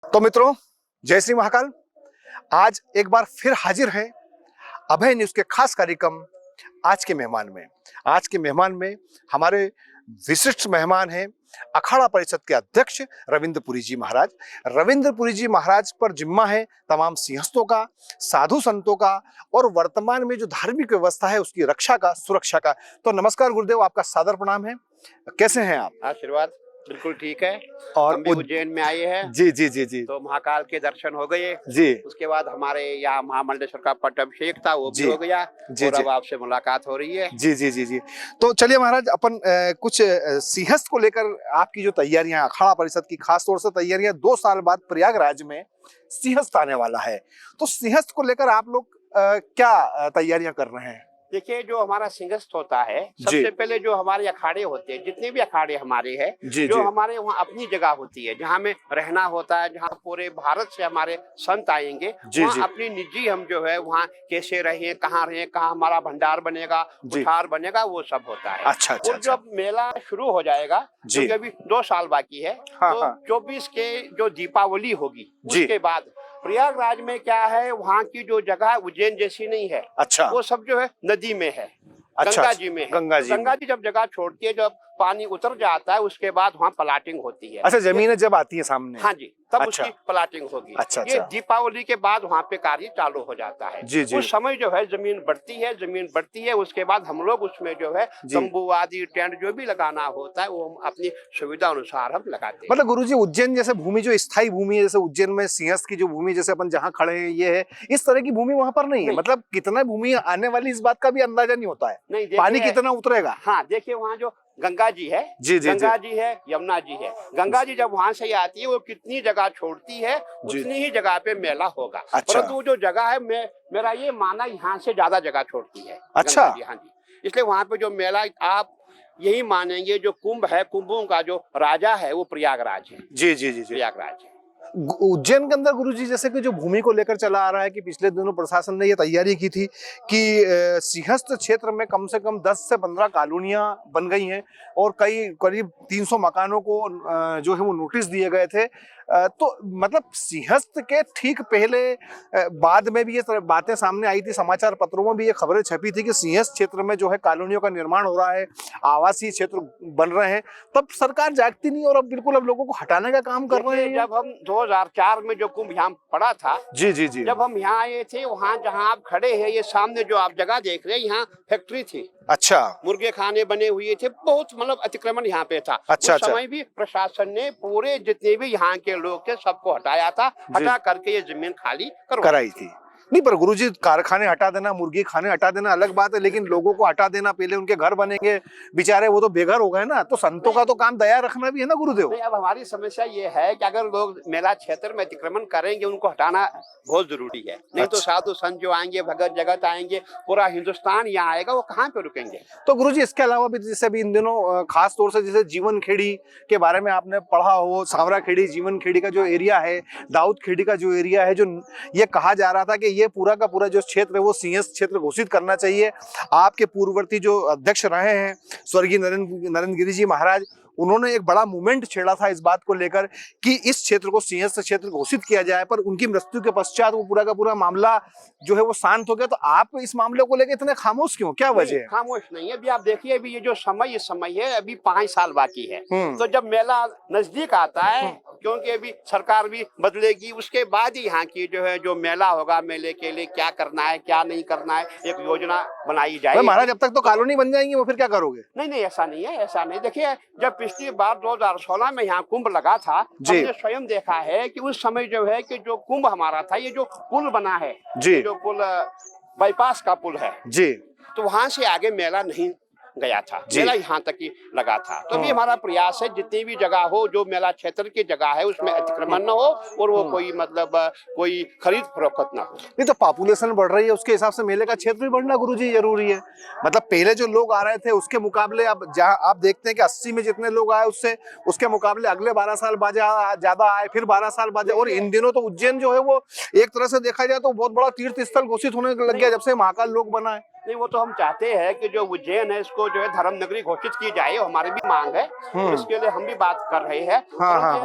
तो मित्रों, जय श्री महाकाल। आज एक बार फिर हाजिर है अभय न्यूज के खास कार्यक्रम आज के मेहमान में। आज के मेहमान में हमारे विशिष्ट मेहमान हैं अखाड़ा परिषद के अध्यक्ष रविंद्रपुरी जी महाराज। रविंद्रपुरी जी महाराज पर जिम्मा है तमाम सिंहस्थों का, साधु संतों का और वर्तमान में जो धार्मिक व्यवस्था है उसकी रक्षा का, सुरक्षा का। तो नमस्कार गुरुदेव, आपका सादर प्रणाम है। कैसे हैं आप? आशीर्वाद बिल्कुल ठीक है। और हम भी उज्जैन में आए हैं। जी जी जी जी। तो महाकाल के दर्शन हो गए जी। उसके बाद हमारे यहाँ महामंडलेश्वर का पट्टाभिषेक था, वो भी हो गया। जी और जी। अब आपसे मुलाकात हो रही है। जी जी जी जी। तो चलिए महाराज, अपन कुछ सिंहस्थ को लेकर आपकी जो तैयारियां, अखाड़ा परिषद की खास तौर से तैयारियां, 2 साल बाद प्रयागराज में सिंहस्थ आने वाला है, तो सिंहस्थ को लेकर आप लोग क्या तैयारियां कर रहे हैं? देखिए, जो हमारा सिंहस्थ होता है, सबसे पहले जो हमारे अखाड़े होते हैं, जितने भी अखाड़े हमारे हैं, जो हमारे वहाँ अपनी जगह होती है जहाँ में रहना होता है, जहाँ पूरे भारत से हमारे संत आएंगे, वहाँ अपनी निजी हम जो है वहाँ कैसे रहे, कहाँ रहे, कहाँ हमारा भंडार बनेगा, कुठार बनेगा, वो सब होता है। अच्छा, अच्छा, और जब मेला शुरू हो जाएगा, क्योंकि अभी 2 साल बाकी है, तो 24 के जो दीपावली होगी उसके बाद प्रयागराज में क्या है, वहाँ की जो जगह उज्जैन जैसी नहीं है। अच्छा। वो सब जो है नदी में है। अच्छा, गंगा जी में है। गंगा जी जब जगह छोड़ती है, जब पानी उतर जाता है, उसके बाद वहाँ प्लाटिंग होती है। अच्छा, जमीनें जब आती है सामने? हाँ जी, तब उसकी प्लाटिंग होगी। अच्छा, ये दीपावली के बाद वहाँ पे कार्य चालू हो जाता है। जी जी। उस समय जो है जमीन बढ़ती है, उसके बाद हम लोग उसमें जो है तंबू आदि टेंट जो भी लगाना होता है, वो हम अपनी सुविधा अनुसार हम लगाते हैं। मतलब गुरुजी, उज्जैन जैसे भूमि जो स्थायी भूमि है, जैसे उज्जैन में सिंहस्थ की जो भूमि, जैसे अपन जहाँ खड़े हैं ये है, इस तरह की भूमि वहाँ पर नहीं है। मतलब कितना भूमि आने वाली, इस बात का भी अंदाजा नहीं होता है। नहीं, पानी कितना उतरेगा। हाँ, देखिए वहाँ जो गंगा जी है, गंगा जी है, यमुना जी है। गंगा जी जब वहां से आती है, वो कितनी जगह छोड़ती है, उतनी ही जगह पे मेला होगा। परंतु जो जगह है, मेरा ये माना, यहाँ से ज्यादा जगह छोड़ती है। अच्छा। हाँ जी, इसलिए वहाँ पे जो मेला, आप यही मानेंगे, जो कुंभ है, कुंभों का जो राजा है वो प्रयागराज है। जी जी जी, प्रयागराज है। उज्जैन के अंदर गुरुजी, जैसे कि जो भूमि को लेकर चला आ रहा है कि पिछले दिनों प्रशासन ने ये तैयारी की थी कि सिंहस्थ क्षेत्र में कम से कम 10 से 15 कॉलोनियां बन गई हैं और करीब 300 मकानों को जो है वो नोटिस दिए गए थे। तो मतलब सिंहस्थ के ठीक पहले बाद में भी ये बातें सामने आई थी, समाचार पत्रों में भी ये खबरें छपी थी कि सिंहस्थ क्षेत्र में जो है कॉलोनियों का निर्माण हो रहा है, आवासीय क्षेत्र बन रहे हैं। तब सरकार जागती नहीं और अब बिल्कुल अब लोगों को हटाने का काम कर रहे हैं। जब हम 2004 में जो कुंभ यहाँ पड़ा था, जी जी जी, जब हम यहाँ आए थे, वहाँ जहाँ आप खड़े हैं, ये सामने जो आप जगह देख रहे हैं, यहाँ फैक्ट्री थी। अच्छा। मुर्गे खाने बने हुए थे, बहुत मतलब अतिक्रमण यहाँ पे था। अच्छा, उस समय भी प्रशासन ने पूरे जितने भी यहाँ के लोग थे सबको हटाया था, हटा करके ये जमीन खाली कराई थी। नहीं, पर गुरुजी, कारखाने हटा देना, मुर्गी खाने हटा देना अलग बात है, लेकिन लोगों को हटा देना, पहले उनके घर बनेंगे, बेचारे वो तो बेघर हो गए ना। तो संतों का तो काम दया रखना भी है ना गुरुदेव। नहीं, अब हमारी समस्या ये है कि अगर लोग मेला क्षेत्र में अतिक्रमण करेंगे, उनको हटाना बहुत जरूरी है। नहीं तो साधु संत जो आएंगे, भगत जगत आएंगे, पूरा हिंदुस्तान यहाँ आएगा, वो कहाँ पे रुकेंगे। तो गुरुजी, इसके अलावा भी जैसे अभी इन दिनों खास तौर से जैसे जीवन खेड़ी के बारे में आपने पढ़ा हो, सांवरा खेड़ी, जीवन खेड़ी का जो एरिया है, दाऊद खेड़ी का जो एरिया है, जो ये कहा जा रहा था कि ये पूरा का पूरा जो क्षेत्र है वो सिंहस्थ क्षेत्र घोषित करना चाहिए। आपके पूर्ववर्ती जो अध्यक्ष रहे हैं स्वर्गीय नरेंद्र गिरि जी महाराज, उन्होंने एक बड़ा मूवमेंट छेड़ा था इस बात को लेकर कि इस क्षेत्र को सिंहस्थ क्षेत्र घोषित किया जाए, पर उनकी मृत्यु के पश्चात वो पूरा का पूरा मामला जो है वो शांत हो गया। तो आप इस मामले को लेकर इतने खामोश क्यों, क्या वजह है? खामोश नहीं है, अभी आप देखिए, अभी ये जो समय है, अभी 5 साल बाकी है। तो जब मेला नजदीक आता है, क्योंकि अभी सरकार भी बदलेगी, उसके बाद ही यहाँ की जो है जो मेला होगा, मेले के लिए क्या करना है, क्या नहीं करना है, एक योजना बनाई जाए। महाराज, जब तक तो कॉलोनी बन जाएंगी, वो फिर क्या करोगे? नहीं, ऐसा नहीं है, ऐसा नहीं। देखिए, जब पिछली बार 2016 में यहाँ कुंभ लगा था, हमने स्वयं देखा है कि उस समय जो है कि जो कुंभ हमारा था, ये जो पुल बना है, जो पुल बाईपास का पुल है जी, तो वहां से आगे मेला नहीं गया था, मेला यहाँ तक ही लगा था। तो अभी हमारा प्रयास है, जितनी भी जगह हो, जो मेला क्षेत्र की जगह है, उसमें अतिक्रमण न हो और वो कोई मतलब कोई खरीद फरोख्त ना हो। नहीं, तो पॉपुलेशन बढ़ रही है, उसके हिसाब से मेले का क्षेत्र भी बढ़ना गुरुजी जरूरी है। मतलब पहले जो लोग आ रहे थे उसके मुकाबले अब जहाँ आप देखते हैं कि 80 में जितने लोग आए, उसके मुकाबले अगले 12 साल बाद ज्यादा आए, फिर 12 साल बाद। और इन दिनों तो उज्जैन जो है वो एक तरह से देखा जाए तो बहुत बड़ा तीर्थ स्थल घोषित होने लग गया जब से महाकाल लोक बना है। नहीं, वो तो हम चाहते हैं कि जो उज्जैन है इसको जो है धर्म नगरी घोषित की जाए, हमारी भी मांग है, तो इसके लिए हम भी बात कर रहे हैं।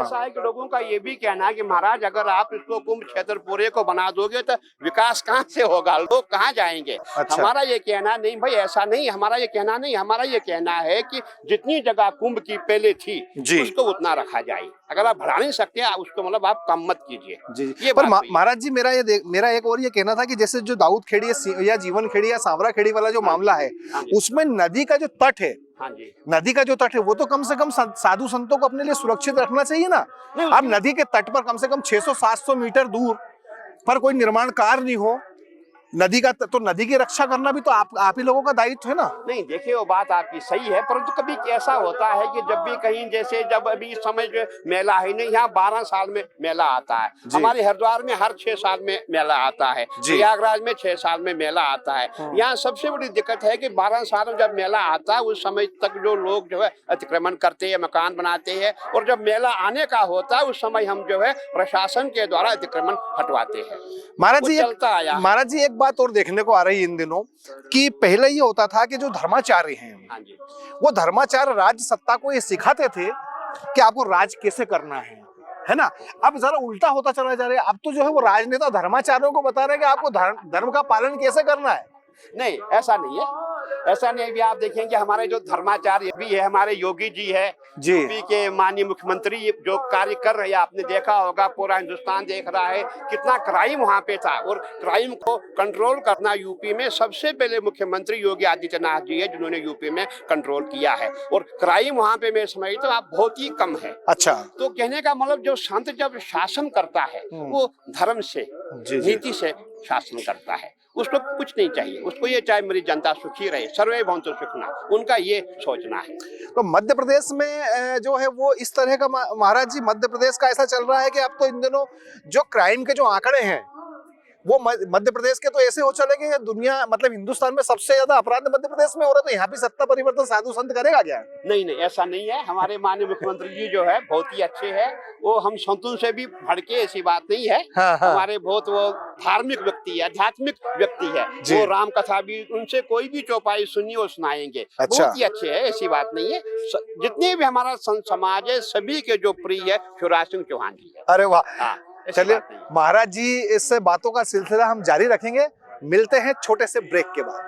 ऐसा है कि लोगों का ये भी कहना है कि महाराज अगर आप इसको कुंभ क्षेत्र पूरे को बना दोगे तो विकास कहाँ से होगा, लोग कहाँ जाएंगे। हमारा ये कहना नहीं भाई, ऐसा नहीं, हमारा ये कहना नहीं, हमारा ये कहना है कि जितनी जगह कुंभ की पहले थी उसको उतना रखा जाए। अगर आप बढ़ा नहीं सकते उसको मतलब आप कम मत कीजिए। ये पर महाराज जी मेरा एक और ये कहना था कि जैसे जो दाऊद खेड़ी या जीवन खेड़ी या सांवरा खेड़ी वाला जो मामला है, उसमें नदी का जो तट है, नदी का जो तट है वो तो कम से कम साधु संतों को अपने लिए सुरक्षित रखना चाहिए ना। अब नदी के तट पर कम से कम 600-700 मीटर दूर पर कोई निर्माण कार्य नहीं हो, नदी का तो नदी की रक्षा करना भी तो आप ही लोगों का दायित्व है ना। नहीं देखिए, वो बात आपकी सही है, परंतु कभी ऐसा होता है कि जब भी कहीं जैसे जब अभी इस समय जो मेला है नहीं, यहाँ 12 साल में मेला आता है, हमारे हरिद्वार में हर 6 साल में मेला आता है, प्रयागराज में 6 साल में मेला आता है। यहाँ सबसे बड़ी दिक्कत है कि 12 साल में जब मेला आता है उस समय तक जो लोग जो है अतिक्रमण करते हैं, मकान बनाते हैं, और जब मेला आने का होता है उस समय हम जो है प्रशासन के द्वारा अतिक्रमण हटवाते हैं। महाराज जी एक बात और देखने को आ रही है इन दिनों कि पहले ये होता था कि जो धर्माचार्य हैं वो धर्माचार्य राज्य सत्ता को ये सिखाते थे कि आपको राज कैसे करना है ना। अब जरा उल्टा होता चला जा रहा है, अब तो जो है वो राजनेता धर्माचार्यों को बता रहे हैं कि आपको धर्म का पालन कैसे करना है। नहीं, ऐसा नहीं है, ऐसा नहीं। भी आप देखेंगे हमारे जो धर्माचार्य भी है, हमारे योगी जी है, यूपी के माननीय मुख्यमंत्री जो कार्य कर रहे हैं, आपने देखा होगा, पूरा हिंदुस्तान देख रहा है कितना क्राइम वहाँ पे था, और क्राइम को कंट्रोल करना यूपी में सबसे पहले मुख्यमंत्री योगी आदित्यनाथ जी है जिन्होंने यूपी में कंट्रोल किया है, और क्राइम वहाँ पे मैं समझता हूँ आप बहुत ही कम है। अच्छा, तो कहने का मतलब जो संत जब शासन करता है वो धर्म से, नीति से शासन करता है, उसको कुछ नहीं चाहिए, उसको ये चाहे मेरी जनता सुखी रहे, सर्वे भवन्तु सुखिनः, उनका ये सोचना है। तो मध्य प्रदेश में जो है वो इस तरह का महाराज जी, मध्य प्रदेश का ऐसा चल रहा है कि अब तो इन दिनों जो क्राइम के जो आंकड़े हैं वो मध्य प्रदेश के तो ऐसे हो चले कि दुनिया मतलब हिंदुस्तान में सबसे ज्यादा अपराध मध्य प्रदेश में हो रहा है, तो यहाँ भी सत्ता परिवर्तन साधु संत करेगा क्या? नहीं नहीं, ऐसा नहीं है। हमारे माननीय मुख्यमंत्री जी जो है बहुत ही अच्छे हैं, वो हम संतों से भी भड़के ऐसी बात नहीं है। हमारे बहुत वो धार्मिक व्यक्ति है, आध्यात्मिक व्यक्ति है, वो राम कथा भी उनसे कोई भी चौपाई सुनिए वो सुनाएंगे। बहुत ही अच्छे है, ऐसी बात नहीं है। जितने भी हमारा संत समाज है सभी के जो प्रिय है शिवराज सिंह चौहान जी है। अरे वाह, चलिए महाराज जी इस बातों का सिलसिला हम जारी रखेंगे, मिलते हैं छोटे से ब्रेक के बाद।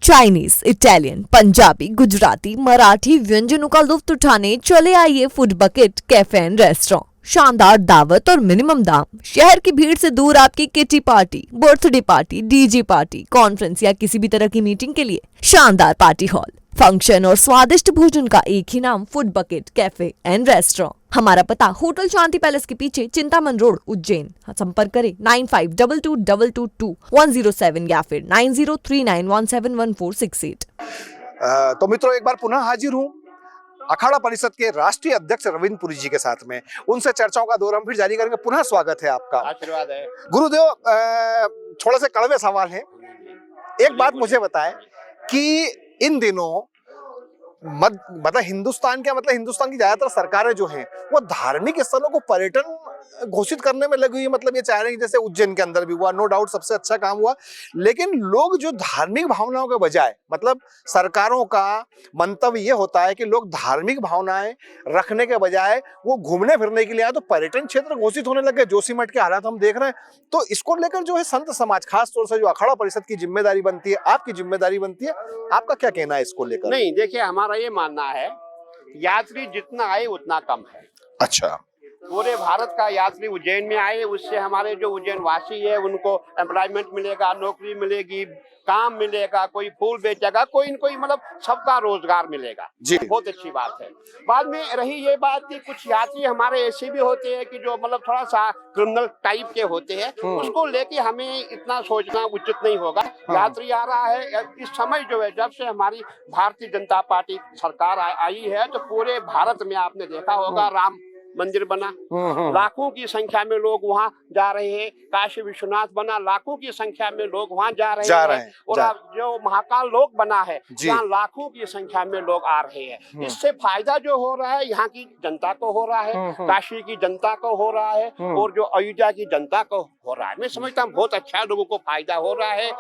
चाइनीज, इटालियन, पंजाबी, गुजराती, मराठी व्यंजनों का लुत्फ उठाने चले आइए food bucket cafe and restaurant. शानदार दावत और मिनिमम दाम, शहर की भीड़ से दूर आपकी kitty party, birthday party, DJ party, conference या किसी भी तरह की मीटिंग के लिए शानदार पार्टी हॉल, फंक्शन और स्वादिष्ट भोजन का एक ही नाम, food bucket cafe and restaurant. हमारा पता होटल शांति पैलेस के पीछे, चिंतामन रोड, उज्जैन। संपर्क करें 9522222107 या फिर 9039171468। तो मित्रों एक बार पुनः हाजिर हूँ अखाड़ा परिषद के राष्ट्रीय अध्यक्ष रविंद्र पुरी जी के साथ में, उनसे चर्चाओं का दौर हम फिर जारी करेंगे। पुनः स्वागत है आपका। आशीर्वाद है गुरुदेव। थोड़ा से कड़वे सवाल है, एक बात मुझे बताएं कि इन दिनों मतलब हिंदुस्तान की ज्यादातर सरकारें जो हैं वो धार्मिक स्थलों को पर्यटन घोषित करने में लगी हुई है। मतलब ये चाह रहे हैं जैसे उज्जैन के अंदर भी हुआ, नो डाउट सबसे अच्छा काम हुआ, लेकिन लोग जो धार्मिक भावनाओं के बजाय, मतलब सरकारों का मंतव्य ये होता है कि लोग धार्मिक भावनाएं रखने के बजाय वो घूमने फिरने के लिए आए, तो पर्यटन क्षेत्र घोषित होने लगे। जोशीमठ के हालात हम देख रहे हैं। तो इसको लेकर जो है संत समाज, खास तौर से जो अखाड़ा परिषद की जिम्मेदारी बनती है, आपकी जिम्मेदारी बनती है, आपका क्या कहना है इसको लेकर? नहीं देखिए, हमारा ये मानना है यात्री जितना आए उतना कम है। अच्छा, पूरे भारत का यात्री उज्जैन में आए, उससे हमारे जो उज्जैन वासी है उनको एम्प्लॉयमेंट मिलेगा, नौकरी मिलेगी, काम मिलेगा, कोई फूल बेचेगा, कोई न कोई मतलब सबका रोजगार मिलेगा जी। बहुत अच्छी बात है। बाद में रही ये बात कि कुछ यात्री हमारे ऐसे भी होते हैं कि जो मतलब थोड़ा सा क्रिमिनल टाइप के होते हैं, उसको लेके हमें इतना सोचना उचित नहीं होगा। यात्री आ रहा है इस समय जो है, जब से हमारी भारतीय जनता पार्टी सरकार आई है तो पूरे भारत में आपने देखा होगा राम मंदिर बना, लाखों की संख्या में लोग वहाँ जा रहे हैं। काशी विश्वनाथ बना, लाखों की संख्या में लोग वहाँ जा रहे हैं। और अब जो महाकाल लोक बना है, यहाँ लाखों की संख्या में लोग आ रहे हैं। इससे फायदा जो हो रहा है यहाँ की जनता को हो रहा है, काशी की जनता को हो रहा है, और जो अयोध्या की जनता को हो रहा है। मैं समझता हूँ बहुत अच्छा लोगों को फायदा हो रहा है।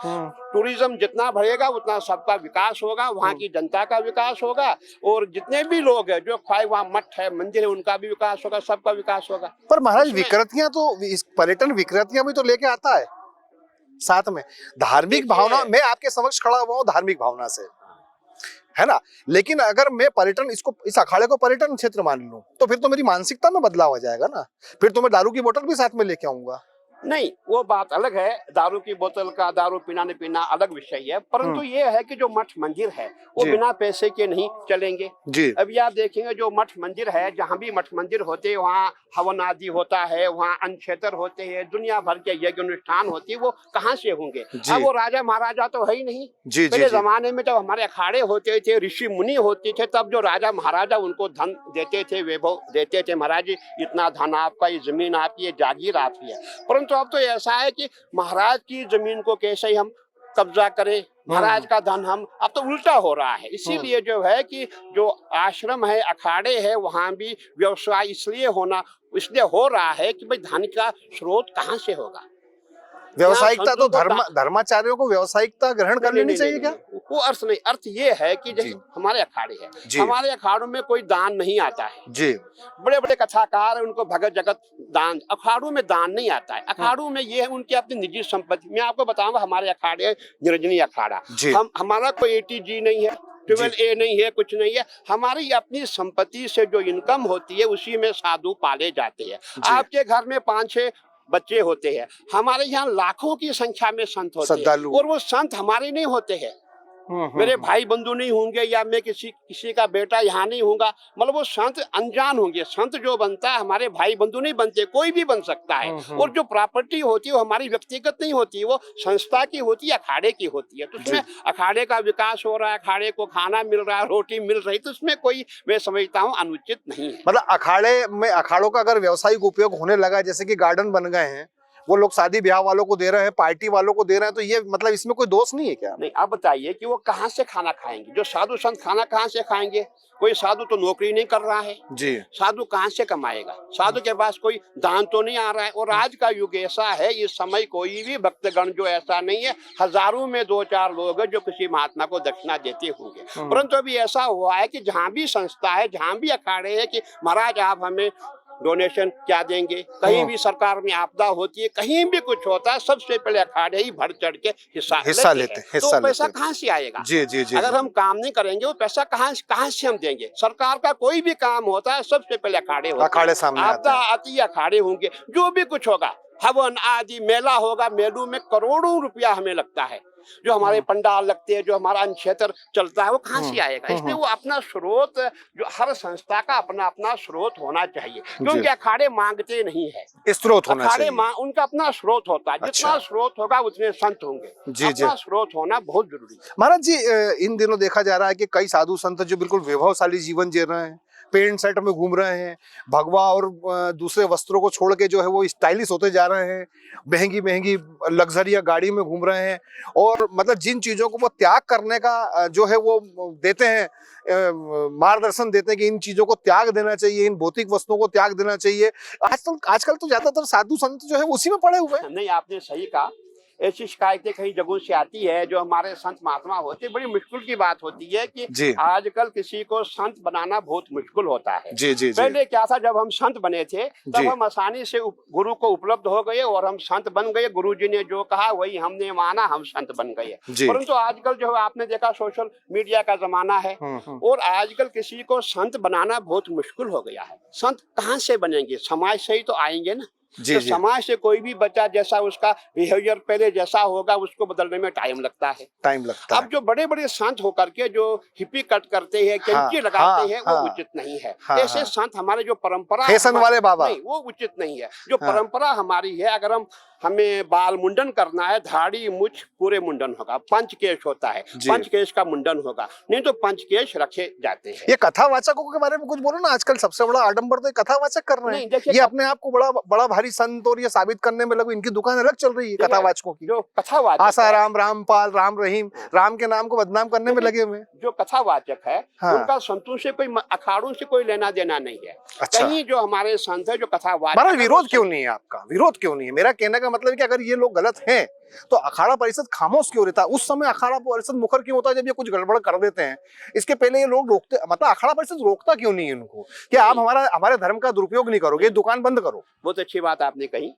टूरिज्म जितना बढ़ेगा उतना सबका विकास होगा, वहाँ की जनता का विकास होगा, और जितने भी लोग हैं जो वहाँ मठ है, मंदिर है, उनका भी विकास होगा, सबका विकास होगा। पर महाराज विकृतियां तो पर्यटन विकृतियां भी तो लेके आता है साथ में। धार्मिक भावना, मैं आपके समक्ष खड़ा हुआ हूँ धार्मिक भावना से, है ना, लेकिन अगर मैं पर्यटन इस अखाड़े को पर्यटन क्षेत्र मान लूं तो फिर तो मेरी मानसिकता में बदलाव हो जाएगा ना। फिर तो मैं दारू की बोतल भी साथ में लेके आऊंगा। नहीं, वो बात अलग है। दारू की बोतल का दारू पीना नहीं पीना अलग विषय है, परंतु ये है कि जो मठ मंदिर है वो बिना पैसे के नहीं चलेंगे जी। अभी आप देखेंगे जो मठ मंदिर है, जहाँ भी मठ मंदिर होते हैं वहाँ हवन आदि होता है, वहाँ अन्नक्षेत्र होते हैं, दुनिया भर के यज्ञ अनुष्ठान होती है, वो कहाँ से होंगे? अब वो राजा महाराजा तो है ही नहीं। पहले जमाने में जब हमारे अखाड़े होते थे, ऋषि मुनि होते थे, तब जो राजा महाराजा उनको धन देते थे, वैभव देते थे, महाराज जी इतना धन आपका, ये जमीन आपकी, ये जागीर आपकी है। परंतु अब तो ऐसा है कि महाराज की जमीन को कैसे ही हम कब्जा करें, महाराज का धन हम, अब तो उल्टा हो रहा है। इसीलिए जो है कि जो आश्रम है, अखाड़े है, वहाँ भी व्यवसाय इसलिए हो रहा है कि भाई धन का स्रोत कहाँ से होगा। व्यवसायिकता तो धर्माचार्यों को व्यवसायिकता ग्रहण कर लेनी चाहिए क्या? वो अर्थ नहीं, अर्थ ये है कि जैसे हमारे अखाड़े हैं, हमारे अखाड़ों में कोई दान नहीं आता है जी। बड़े बड़े कथाकार है, उनको भगत जगत दान, अखाड़ों में दान नहीं आता है। अखाड़ों में ये है उनकी अपनी निजी संपत्ति। मैं आपको बताऊंगा, हमारे अखाड़े निरंजनी अखाड़ा, हमारा कोई ATG नहीं है, 12A नहीं है, कुछ नहीं है। हमारी अपनी संपत्ति से जो इनकम होती है उसी में साधु पाले जाते हैं। आपके घर में 5-6 बच्चे होते हैं, हमारे यहाँ लाखों की संख्या में संत होते हैं, और वो संत हमारे नहीं होते हैं। मेरे भाई बंधु नहीं होंगे, या मैं किसी का बेटा यहाँ नहीं होगा, मतलब वो संत अनजान होंगे। संत जो बनता है हमारे भाई बंधु नहीं बनते, कोई भी बन सकता है। और जो प्रॉपर्टी होती है वो हमारी व्यक्तिगत नहीं होती, वो संस्था की होती है, अखाड़े की होती है। तो उसमें अखाड़े का विकास हो रहा है, अखाड़े को खाना मिल रहा है, रोटी मिल रही, तो उसमें कोई, मैं समझता हूँ, अनुचित नहीं है। मतलब अखाड़े में, अखाड़ों का अगर व्यावसायिक उपयोग होने लगा, जैसे कि गार्डन बन गए हैं, वो लोग शादी ब्याह वालों को दे रहे हैं, पार्टी वालों को दे रहे हैं, तो ये मतलब इसमें कोई दोष नहीं है क्या? नहीं, आप बताइए कि वो कहाँ से खाना खाएंगे? जो साधु संत खाना कहाँ से खाएंगे? कोई साधु तो नौकरी नहीं कर रहा है जी, साधु कहाँ से कमाएगा? साधु के पास कोई दान तो नहीं आ रहा है। और आज का युग ऐसा है, इस समय कोई भी भक्तगण जो ऐसा नहीं है, हजारों में 2-4 लोग हैं जो किसी महात्मा को दक्षिणा देते होंगे। परंतु अभी ऐसा हुआ है कि जहाँ भी संस्था है, जहाँ भी अखाड़े है, कि महाराज आप हमें डोनेशन क्या देंगे? कहीं भी सरकार में आपदा होती है, कहीं भी कुछ होता है, सबसे पहले अखाड़े ही बढ़ चढ़ के हिस्सा लेते हैं। तो पैसा कहाँ से आएगा? जी, जी, जी, अगर हम काम नहीं करेंगे, वो पैसा कहाँ से हम देंगे? सरकार का कोई भी काम होता है, सबसे पहले अखाड़े होते हैं। अखाड़े सामने आपदा आती है, अखाड़े होंगे। जो भी कुछ होगा, हवन आदि, मेला होगा, मेलों में करोड़ों रुपया हमें लगता है। जो हमारे पंडाल लगते हैं, जो हमारा अन्नक्षेत्र चलता है, वो कहाँ से आएगा? इसलिए वो अपना स्रोत, जो हर संस्था का अपना अपना स्रोत होना चाहिए, क्योंकि अखाड़े मांगते नहीं है, स्रोत होना चाहिए। उनका अपना स्रोत होता है। जितना स्रोत होगा उतने संत होंगे। अपना स्रोत होना बहुत जरूरी है। महाराज जी, इन दिनों देखा जा रहा है कि कई साधु संत जो बिल्कुल वैभवशाली जीवन जी रहे हैं, पेंट शर्ट में घूम रहे हैं, भगवा और दूसरे वस्त्रों को छोड़ के जो है वो स्टाइलिश होते जा रहे हैं, महंगी महंगी लग्जरिया गाड़ी में घूम रहे हैं, और मतलब जिन चीजों को वो त्याग करने का जो है वो देते हैं, मार्गदर्शन देते हैं कि इन चीजों को त्याग देना चाहिए, इन भौतिक वस्तुओं को त्याग देना चाहिए। आजकल तो ज्यादातर साधु संत जो है उसी में पड़े हुए हैं। नहीं, आपने सही कहा। ऐसी शिकायतें कई जगहों से आती है, जो हमारे संत महात्मा होते, बड़ी मुश्किल की बात होती है कि आजकल किसी को संत बनाना बहुत मुश्किल होता है। पहले क्या था, जब हम संत बने थे तब हम आसानी से गुरु को उपलब्ध हो गए और हम संत बन गए। गुरुजी ने जो कहा वही हमने माना, हम संत बन गए। परंतु आजकल जो आपने देखा, सोशल मीडिया का जमाना है, और आजकल किसी को संत बनाना बहुत मुश्किल हो गया है। संत कहाँ से बनेंगे? समाज से ही तो आएंगे ना। तो समाज से कोई भी बच्चा जैसा उसका बिहेवियर पहले जैसा होगा, उसको बदलने में टाइम लगता है। अब जो बड़े बड़े संत होकर के जो हिप्पी कट करते हैं, कैंची लगाते हैं, वो उचित नहीं है। ऐसे संत हमारे जो परंपरा फैशन वाले बाबा, नहीं, वो उचित नहीं है। जो परंपरा हमारी है, अगर हम हमें बाल मुंडन करना है, दाढ़ी मुछ पूरे मुंडन होगा, पंचकेश होता है, पंचकेश का मुंडन होगा, नहीं तो पंचकेश रखे जाते हैं। ये कथावाचकों के बारे में कुछ बोलो ना, आजकल सबसे बड़ा आडंबर तो कथावाचक कर रहे हैं। ये अपने आप को बड़ा भारी संत और ये साबित करने में लगे, इनकी दुकान अलग चल रही है कथावाचकों की। जो कथावाचक आसाराम, रामपाल, राम रहीम, राम के नाम को बदनाम करने में लगे हुए। जो कथावाचक है उनका संतों से कोई, अखाड़ों से कोई लेना देना नहीं है। कहीं जो हमारे संत है जो कथावाचक, महाराज विरोध क्यों नहीं है आपका? विरोध क्यों नहीं है? मेरा कहने का मतलब है कि अगर ये लोग गलत हैं तो अखाड़ा परिषद खामोश क्यों रहता? उस समय अखाड़ा परिषद मुखर क्यों होता है जब ये कुछ गड़बड़ कर देते हैं? इसके पहले ये लोग रोकते, मतलब अखाड़ा परिषद रोकता क्यों नहीं है उनको कि आप हमारे धर्म का दुरुपयोग नहीं करोगे, दुकान बंद करो? बहुत अच्छी बात आपने कही।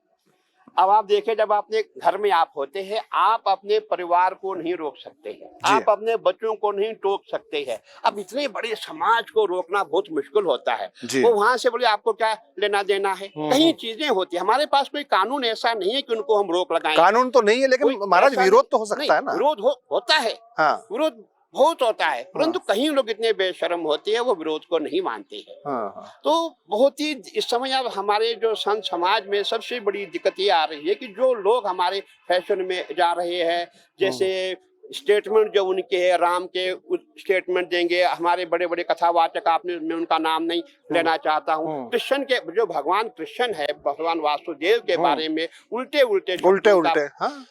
अब आप देखें, जब अपने घर में आप होते हैं, आप अपने परिवार को नहीं रोक सकते हैं, आप अपने बच्चों को नहीं टोक सकते हैं। अब इतने बड़े समाज को रोकना बहुत मुश्किल होता है। वो वहां से बोले आपको क्या लेना देना है? कई चीजें होती है, हमारे पास कोई कानून ऐसा नहीं है कि उनको हम रोक लगाएं। कानून तो नहीं है, लेकिन महाराज विरोध तो हो सकता है ना? विरोध होता है, विरोध बहुत होता है, परंतु कहीं लोग इतने बेशर्म होते हैं वो विरोध को नहीं मानते हैं। तो बहुत ही इस समय अब हमारे जो संत समाज में सबसे बड़ी दिक्कत ये आ रही है कि जो लोग हमारे फैशन में जा रहे हैं, जैसे स्टेटमेंट जो उनके है, राम के स्टेटमेंट देंगे, हमारे बड़े बड़े कथावाचक, आपने, मैं उनका नाम नहीं लेना चाहता हूँ, कृष्ण के जो भगवान कृष्ण है, भगवान वासुदेव के बारे में उल्टे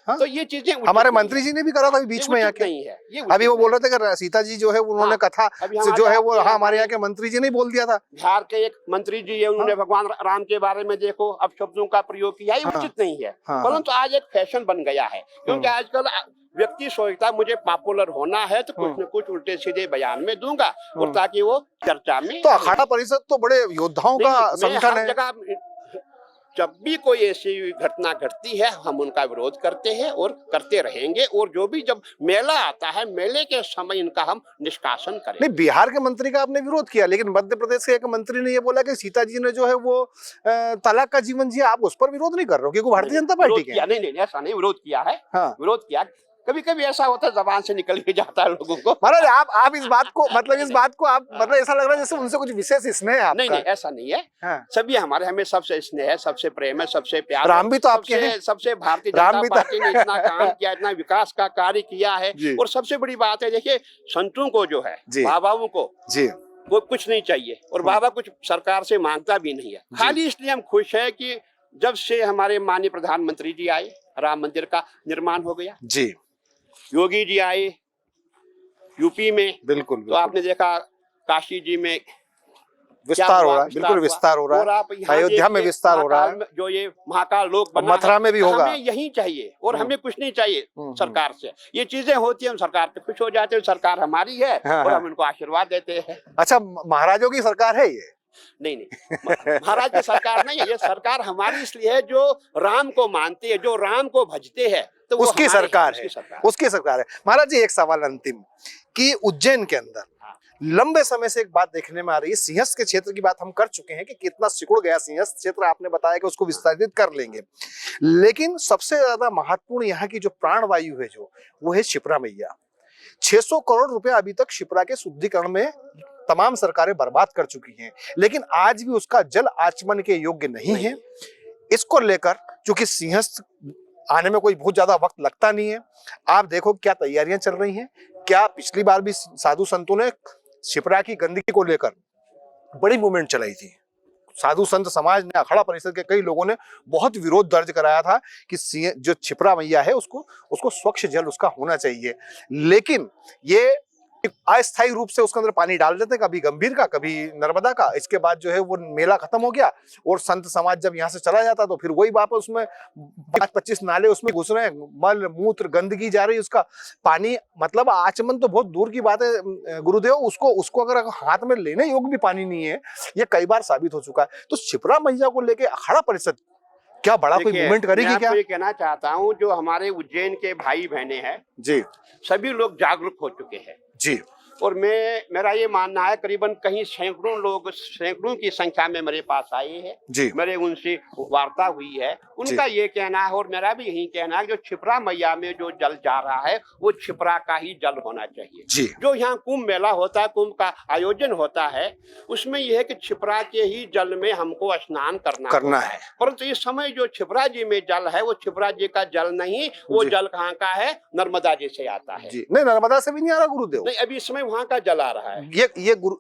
तो ये चीजें हमारे मंत्री जी ने भी करा था बीच में, यहाँ नहीं है ये। अभी वो बोल रहे थे कि सीता जी जो है उन्होंने कथा जो है वो, हमारे यहाँ के मंत्री जी ने बोल दिया था। बिहार के एक मंत्री जी है, उन्होंने भगवान राम के बारे में देखो अब शब्दों का प्रयोग किया, ये उचित नहीं है। परंतु आज एक फैशन बन गया है, क्योंकि आजकल व्यक्ति सोचता है मुझे पॉपुलर होना है तो कुछ न कुछ उल्टे सीधे बयान में दूंगा, और ताकि वो चर्चा में। तो अखाड़ा परिषद तो बड़े योद्धाओं का संगठन है। जब भी कोई ऐसी घटना घटती है हम उनका विरोध करते हैं और करते रहेंगे, और जो भी जब मेला आता है, मेले के समय इनका हम निष्कासन करेंगे। नहीं, बिहार के मंत्री का आपने विरोध किया, लेकिन मध्य प्रदेश के एक मंत्री ने ये बोला कि सीता जी ने जो है वो तलाक का जीवन जिया, आप उस पर विरोध नहीं कर रहे हो क्योंकि भारतीय जनता पार्टी के। नहीं, ऐसा नहीं, विरोध किया है। विरोध किया, कभी कभी ऐसा होता है जबान से निकल के जाता है लोगों को। महाराज आप इस बात को आप मतलब ऐसा लग रहा है जैसे उनसे कुछ विशेष स्नेह है आपका। नहीं, ऐसा नहीं है। सभी हमारे, हमें सबसे स्नेह है, सबसे प्रेम है, सबसे प्यार। राम भी तो आपके हैं। सबसे भारतीय जनता पार्टी ने इतना काम किया, इतना विकास का कार्य किया है। और सबसे बड़ी बात है, देखिए संतों को जो है, बाबाओं को वो कुछ नहीं चाहिए, और बाबा कुछ सरकार से मांगता भी नहीं है। खाली इसलिए हम खुश है कि जब से हमारे माननीय प्रधानमंत्री जी आए, राम मंदिर का निर्माण हो गया जी। योगी जी आए यूपी में, बिल्कुल। तो आपने देखा काशी जी में विस्तार हो रहा है, बिल्कुल विस्तार हो रहा है, अयोध्या में विस्तार हो रहा है, जो ये महाकाल लोक बना, मथुरा में भी होगा। हमें यही चाहिए और हमें कुछ नहीं चाहिए सरकार से। ये चीजें होती है, हम सरकार पे खुश हो जाते हैं, सरकार हमारी है और हम उनको आशीर्वाद देते हैं। अच्छा, महाराजों की सरकार है ये? नहीं, महाराज की सरकार नहीं है, ये सरकार हमारी इसलिए है जो राम को मानती है, जो राम को भजते हैं, तो उसकी सरकार है, उसकी सरकार है। महाराज जी, एक सवाल अंतिम, कि उज्जैन के अंदर लंबे समय से एक बात देखने में आ रही है, सिंहस्थ के क्षेत्र की बात हम कर चुके हैं कि कितना सिकुड़ गया सिंहस्थ क्षेत्र, आपने बताया कि उसको विस्तारित कर लेंगे, लेकिन सबसे ज्यादा महत्वपूर्ण यहाँ की जो प्राणवायु है जो, वो है शिप्रा मैया। 600 करोड़ रुपए अभी तक शिप्रा के शुद्धिकरण में तमाम सरकारें बर्बाद कर चुकी हैं, लेकिन आज भी उसका जल आचमन के योग्य नहीं है। इसको लेकर चूंकि सिंहस्थ आने में कोई बहुत ज्यादा वक्त लगता नहीं है, आप देखो क्या तैयारियां चल रही हैं। क्या पिछली बार भी साधु संतों ने शिप्रा की गंदगी को लेकर बड़ी मूवमेंट चलाई थी, साधु संत समाज ने, अखाड़ा परिषद के कई लोगों ने बहुत विरोध दर्ज कराया था कि जो शिप्रा मैया है उसको स्वच्छ जल उसका होना चाहिए, लेकिन ये अस्थायी रूप से उसके अंदर पानी डाल देते, कभी गंभीर का, कभी नर्मदा का। इसके बाद जो है वो मेला खत्म हो गया और संत समाज जब यहाँ से चला जाता तो फिर वही वापस उसमें 25 नाले उसमें घुस रहे हैं, मल मूत्र गंदगी जा रही है, उसका पानी, मतलब आचमन तो बहुत दूर की बात है गुरुदेव, उसको अगर हाथ में लेने योग्य भी पानी नहीं है, ये कई बार साबित हो चुका है। तो शिप्रा मैया को लेके अखाड़ा परिषद क्या बड़ा कोई मूवमेंट करेगी क्या? मैं कहना चाहता हूँ, जो हमारे उज्जैन के भाई बहने हैं जी, सभी लोग जागरूक हो चुके हैं जी। और मेरा ये मानना है करीबन कहीं सैकड़ों लोग, सैकड़ों की संख्या में मेरे पास आए हैं जी। मेरे उनसे वार्ता हुई है। उनका ये कहना है और मेरा भी यही कहना है, जो क्षिप्रा मैया में जो जल जा रहा है वो क्षिप्रा का ही जल होना चाहिए जी। जो यहाँ कुंभ मेला होता है, कुंभ का आयोजन होता है, उसमें यह है कि क्षिप्रा के ही जल में हमको स्नान करना है। परंतु इस समय जो क्षिप्रा जी में जल है वो क्षिप्रा जी का जल नहीं, वो जल कहाँ का है, नर्मदा जी से आता है। जी। नहीं, नर्मदा से भी नहीं आ रहा गुरुदेव। नहीं, अभी इस समय वहाँ का जल आ रहा है।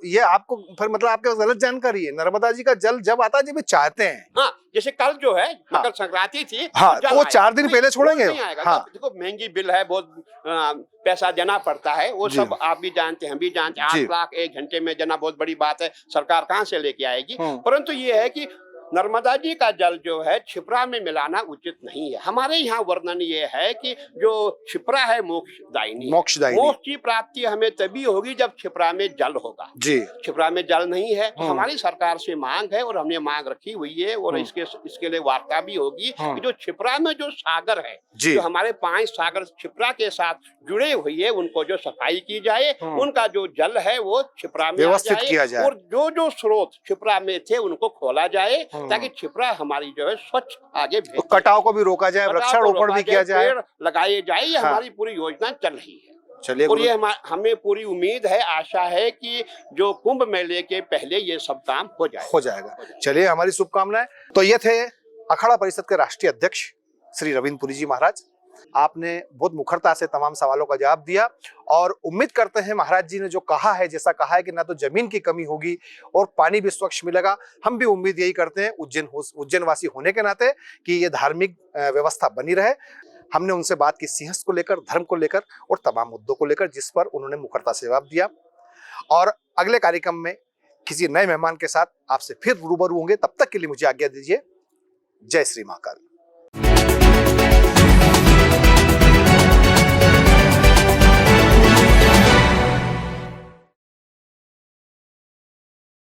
ये आपको फिर मतलब आपके पास गलत जानकारी है। नर्मदा जी का जल जब आता है जब चाहते हैं। हाँ, जैसे कल जो है मकर संक्रांति थी, हाँ, तो वो 4 दिन पहले छोड़ेंगे। नहीं आएगा। हाँ। देखो महंगी बिल है, बहुत पैसा देना पड़ता है, वो सब आप भी जानते हैं, हम भी जानते हैं। 8 लाख 1 घंटे में देना बहुत बड़ी बात है, सरकार कहाँ से लेके आएगी। परंतु ये है कि नर्मदा जी का जल जो है क्षिप्रा में मिलाना उचित नहीं है। हमारे यहाँ वर्णन ये है कि जो क्षिप्रा है मोक्षदायिनी, मोक्ष की प्राप्ति हमें तभी होगी जब क्षिप्रा में जल होगा जी। क्षिप्रा में जल नहीं है तो हमारी सरकार से मांग है और हमने मांग रखी हुई है और इसके लिए वार्ता भी होगी कि जो क्षिप्रा में जो सागर है, जो हमारे 5 सागर क्षिप्रा के साथ जुड़े हुई है, उनको जो सफाई की जाए, उनका जो जल है वो क्षिप्रा में व्यवस्थित किया जाए और जो स्रोत क्षिप्रा में थे उनको खोला जाए ताकि क्षिप्रा हमारी जो है स्वच्छ आगे तो कटाव को भी रोका जाए, वृक्षारोपण भी किया जाए, पेड़ लगाए जाए। ये हमारी पूरी योजना चल रही है। चलिए, और ये हमें पूरी उम्मीद है, आशा है कि जो कुंभ मेले के पहले ये सब काम हो जाएगा। चलिए, हमारी शुभकामनाएं। तो ये थे अखाड़ा परिषद के राष्ट्रीय अध्यक्ष श्री रविंद्र पुरी जी महाराज। आपने बहुत मुखरता से तमाम सवालों का जवाब दिया और उम्मीद करते हैं महाराज जी ने जो कहा है, जैसा कहा है कि ना तो जमीन की कमी होगी और पानी भी स्वच्छ मिलेगा, हम भी उम्मीद यही करते हैं उज्जैन वासी होने के नाते कि ये धार्मिक व्यवस्था बनी रहे। हमने उनसे बात की सिंहस्थ को लेकर, धर्म को लेकर और तमाम मुद्दों को लेकर, जिस पर उन्होंने मुखरता से जवाब दिया। और अगले कार्यक्रम में किसी नए मेहमान के साथ आपसे फिर रूबरू होंगे। तब तक के लिए मुझे आज्ञा दीजिए। जय श्री महाकाल।